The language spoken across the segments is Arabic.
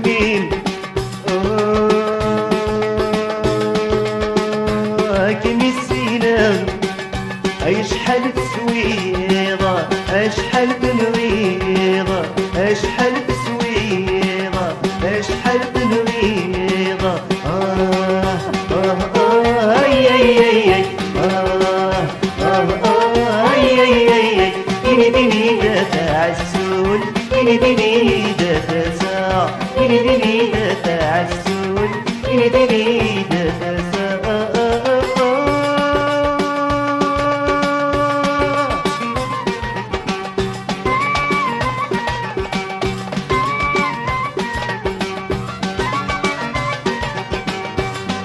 سنين كمي السينام شحال بسويضة شحال بنغيضة شحال بسويضة شحال بنغيضة اي اي اي اي اي اي اي إني ديني دافع السول إني ديني دافع ساعة إني ديني دافع السول إني ديني دافع ساعة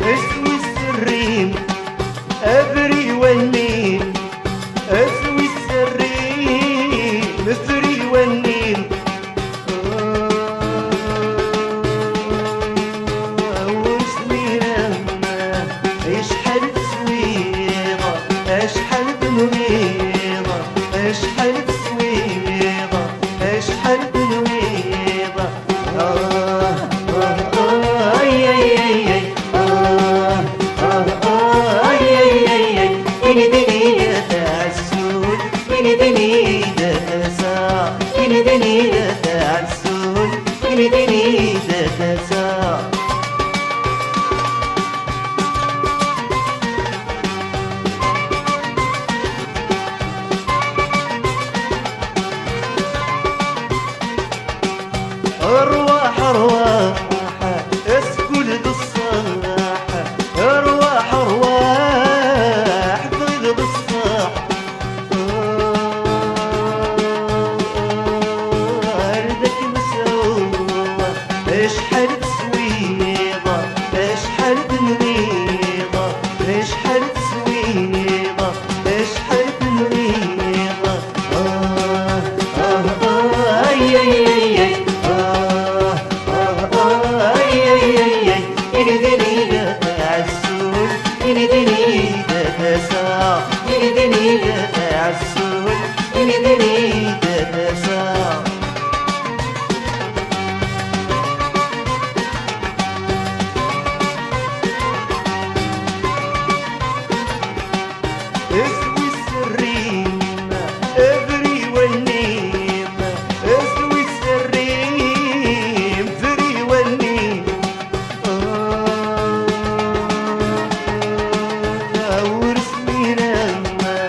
اسوي السرين ابري والنين اسوي السرين افري والنين واسمي لما اشحال بسويغة اشحال بنغيضة اشحال بسويغة اشحال بنغيضة اي اي اي اي إني ديني دافع السول إني ديني دافع ساعة إني ديني دافع السول إني ديني دافع ساعة أرواح أرواح اسكن بالصراحة أرواح أرواح بغيض بالصح أردك مسعومة اشحال بسويضة اشحال بنغيضة اشحال بسويضة اشحال بنغيضة اي اي اي اي إني ديني دافع السول إني ديني دافع ساعة إني ديني دافع السول إني ديني دافع ساعة اسوي السرين افري والنيم اسوي السرين افري والنيم ورسمي لما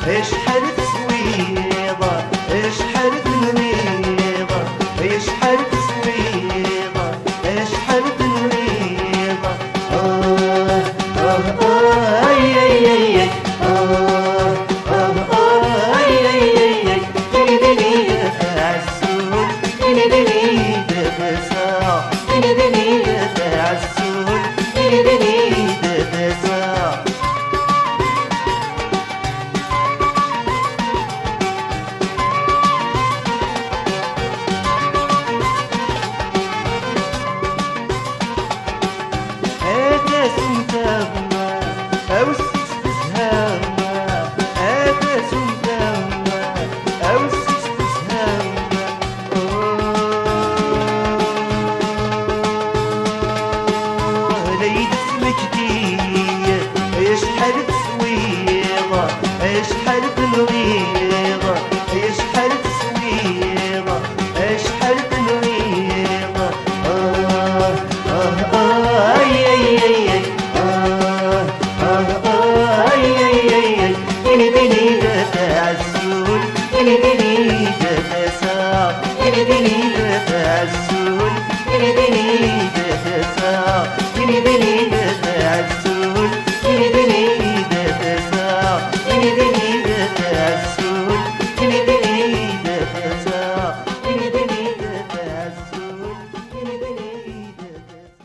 اشحال بسويضة اشحال بنغيضة اشحال بسويضة اشحال بنغيضة اي اي اي اي اي اي اي اي إني ديني دافع السول إني ديني دافع ساعة إني ديني دافع السول إني ديني دافع ساعة هذا